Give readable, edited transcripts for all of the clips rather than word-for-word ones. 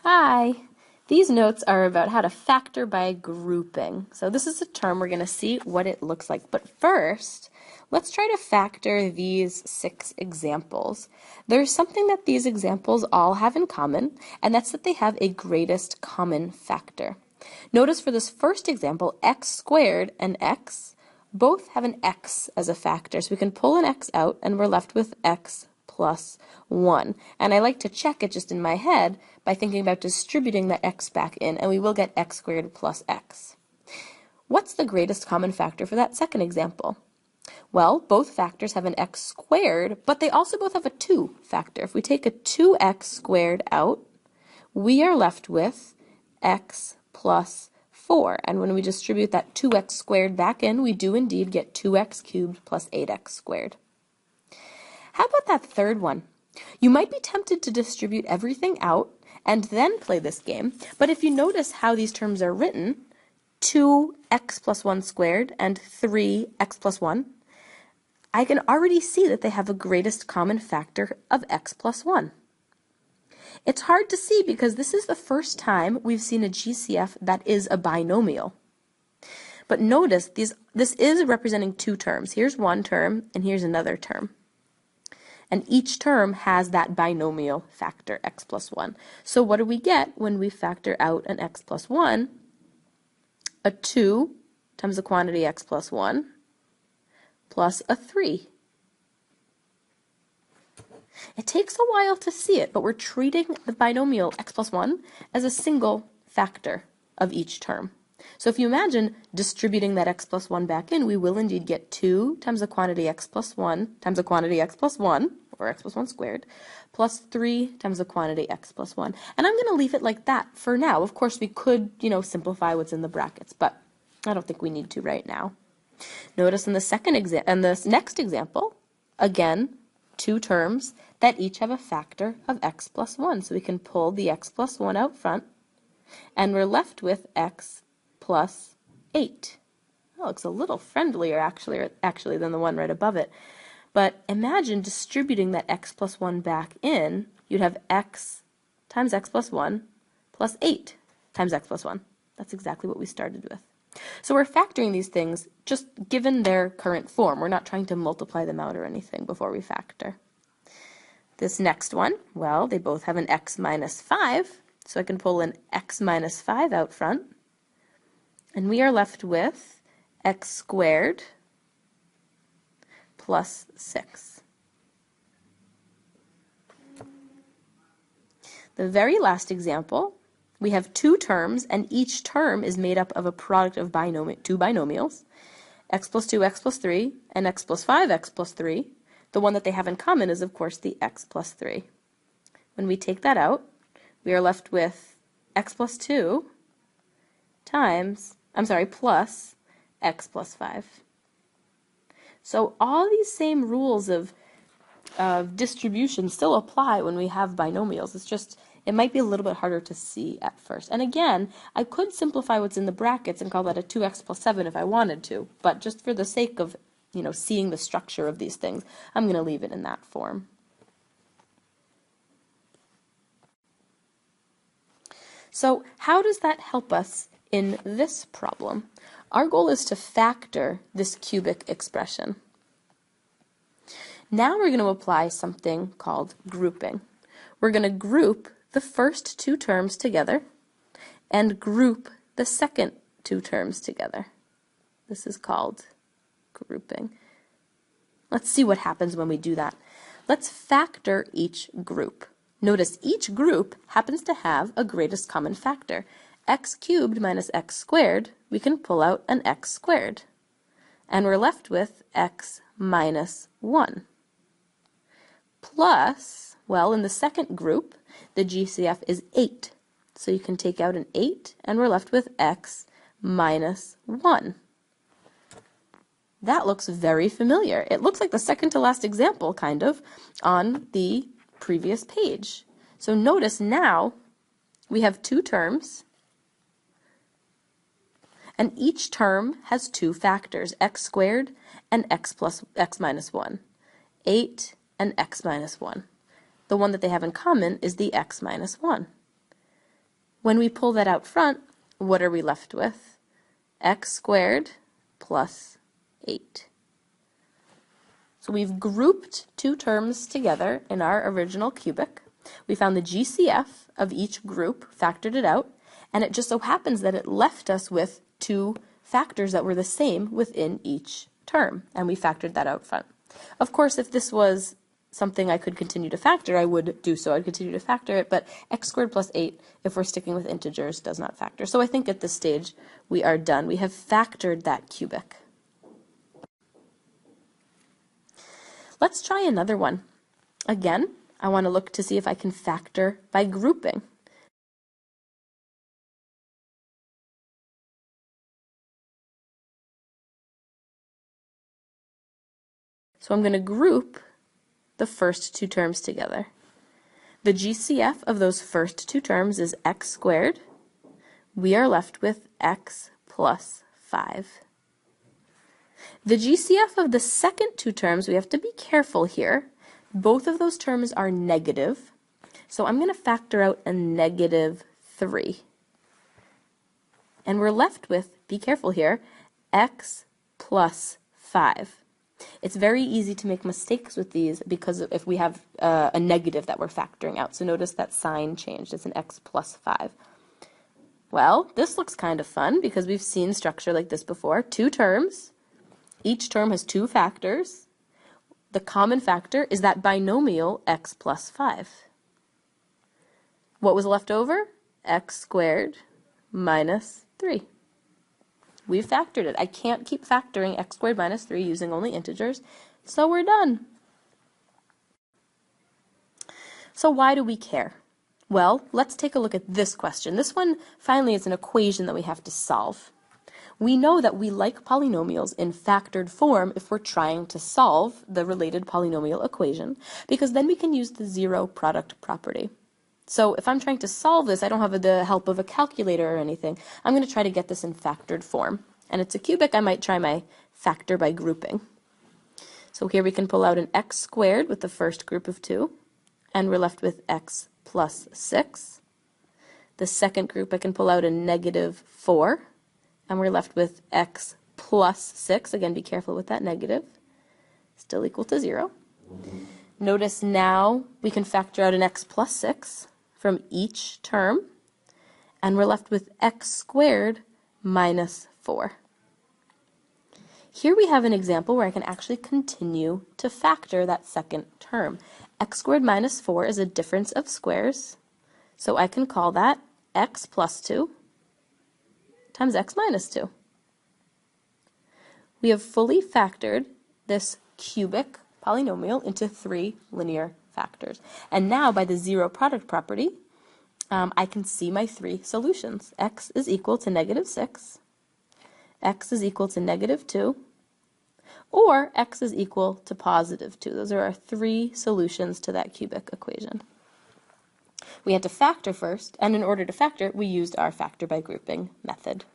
Hi! These notes are about how to factor by grouping. So this is a term we're going to see what it looks like. But first, let's try to factor these 6 examples. There's something that these examples all have in common, and that's that they have a greatest common factor. Notice for this first example, x squared and x both have an x as a factor. So we can pull an x out, and we're left with x plus 1. And I like to check it just in my head by thinking about distributing that x back in, and we will get x squared plus x. What's the greatest common factor for that second example? Well, both factors have an x squared, but they also both have a 2 factor. If we take a 2x squared out, we are left with x plus 4. And when we distribute that 2x squared back in, we do indeed get 2x cubed plus 8x squared. How about that third one? You might be tempted to distribute everything out and then play this game, but if you notice how these terms are written, 2x plus 1 squared and 3x plus 1, I can already see that they have a greatest common factor of x plus 1. It's hard to see because this is the first time we've seen a GCF that is a binomial. But notice this is representing 2 terms. Here's one term and here's another term. And each term has that binomial factor, x plus 1. So what do we get when we factor out an x plus 1? A 2 times the quantity x plus 1 plus a 3. It takes a while to see it, but we're treating the binomial x plus 1 as a single factor of each term. So if you imagine distributing that x plus 1 back in, we will indeed get 2 times the quantity x plus 1 times the quantity x plus 1, or x plus 1 squared, plus 3 times the quantity x plus 1. And I'm going to leave it like that for now. Of course, we could, simplify what's in the brackets, but I don't think we need to right now. Notice in the next example, again, 2 terms that each have a factor of x plus 1. So we can pull the x plus 1 out front, and we're left with x plus 8. That looks a little friendlier actually than the one right above it. But imagine distributing that x plus 1 back in. You'd have x times x plus 1 plus 8 times x plus 1. That's exactly what we started with. So we're factoring these things just given their current form. We're not trying to multiply them out or anything before we factor. This next one, well, they both have an x minus 5. So I can pull an x minus 5 out front. And we are left with x squared plus 6. The very last example, we have 2 terms, and each term is made up of a product of 2 binomials, x plus 2, x plus 3, and x plus 5, x plus 3. The one that they have in common is, of course, the x plus 3. When we take that out, we are left with x plus 2 plus x plus 5. So all these same rules of distribution still apply when we have binomials. It's just, it might be a little bit harder to see at first. And again, I could simplify what's in the brackets and call that a 2x plus 7 if I wanted to, but just for the sake of, seeing the structure of these things, I'm going to leave it in that form. So how does that help us in this problem? Our goal is to factor this cubic expression. Now we're going to apply something called grouping. We're going to group the first 2 terms together and group the second 2 terms together. This is called grouping. Let's see what happens when we do that. Let's factor each group. Notice each group happens to have a greatest common factor. X cubed minus x squared, we can pull out an x squared. And we're left with x minus 1. Plus, well, in the second group, the GCF is 8. So you can take out an 8, and we're left with x minus 1. That looks very familiar. It looks like the second to last example, kind of, on the previous page. So notice now we have 2 terms, and each term has 2 factors, x squared and x minus 1, 8 and x minus 1. The one that they have in common is the x minus 1. When we pull that out front, what are we left with? X squared plus 8. So we've grouped two terms together in our original cubic. We found the GCF of each group, factored it out, and it just so happens that it left us with two factors that were the same within each term, and we factored that out front. Of course, if this was something I could continue to factor, I would do so. I'd continue to factor it, but x squared plus 8, if we're sticking with integers, does not factor. So I think at this stage we are done. We have factored that cubic. Let's try another one. Again, I want to look to see if I can factor by grouping. So I'm going to group the first two terms together. The GCF of those first two terms is x squared. We are left with x plus 5. The GCF of the second two terms, we have to be careful here. Both of those terms are negative, so I'm going to factor out a negative 3. And we're left with, be careful here, x plus 5. It's very easy to make mistakes with these because if we have a negative that we're factoring out. So notice that sign changed. It's an x plus 5. Well, this looks kind of fun because we've seen structure like this before. Two terms. Each term has two factors. The common factor is that binomial x plus 5. What was left over? X squared minus 3. We've factored it. I can't keep factoring x squared minus 3 using only integers, so we're done. So why do we care? Well, let's take a look at this question. This one finally is an equation that we have to solve. We know that we like polynomials in factored form if we're trying to solve the related polynomial equation, because then we can use the zero product property. So if I'm trying to solve this, I don't have the help of a calculator or anything. I'm going to try to get this in factored form. And it's a cubic, I might try my factor by grouping. So here we can pull out an x squared with the first group of 2, and we're left with x plus 6. The second group I can pull out a negative 4, and we're left with x plus 6. Again, be careful with that negative. Still equal to 0. Notice now we can factor out an x plus 6 from each term, and we're left with x squared minus 4. Here we have an example where I can actually continue to factor that second term. X squared minus 4 is a difference of squares, so I can call that x plus 2 times x minus 2. We have fully factored this cubic polynomial into 3 linear factors. And now, by the zero product property, I can see my 3 solutions. X is equal to negative 6, x is equal to negative 2, or x is equal to positive 2. Those are our 3 solutions to that cubic equation. We had to factor first, and in order to factor, we used our factor by grouping method.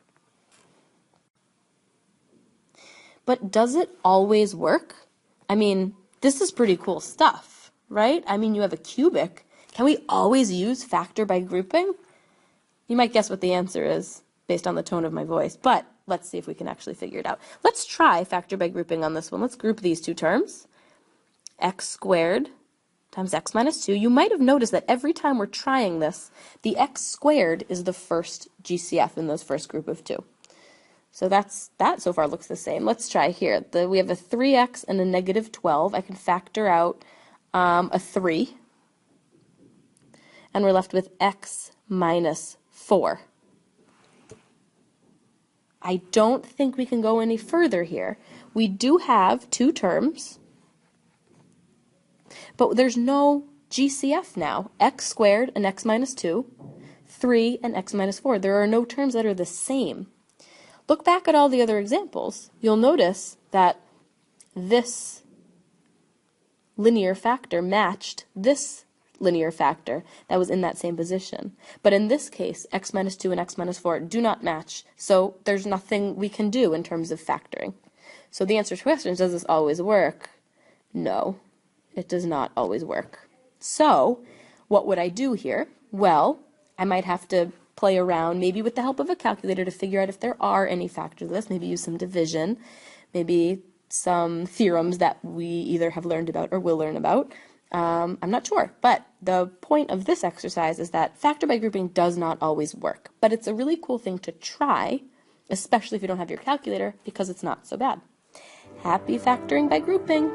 But does it always work? I mean, this is pretty cool stuff, right? I mean, you have a cubic. Can we always use factor by grouping? You might guess what the answer is based on the tone of my voice, but let's see if we can actually figure it out. Let's try factor by grouping on this one. Let's group these two terms. X squared times x minus 2. You might have noticed that every time we're trying this, the x squared is the first GCF in those first group of 2. So that so far looks the same. Let's try here. We have a 3x and a negative 12. I can factor out a 3. And we're left with x minus 4. I don't think we can go any further here. We do have 2 terms, but there's no GCF now. X squared and x minus 2, 3 and x minus 4. There are no terms that are the same. Look back at all the other examples. You'll notice that this linear factor matched this linear factor that was in that same position. But in this case, x minus 2 and x minus 4 do not match, so there's nothing we can do in terms of factoring. So the answer to the question is, does this always work? No, it does not always work. So what would I do here? Well, I might have to play around, maybe with the help of a calculator, to figure out if there are any factors of this. Maybe use some division, maybe some theorems that we either have learned about or will learn about. I'm not sure, but the point of this exercise is that factor by grouping does not always work, but it's a really cool thing to try, especially if you don't have your calculator, because it's not so bad. Happy factoring by grouping!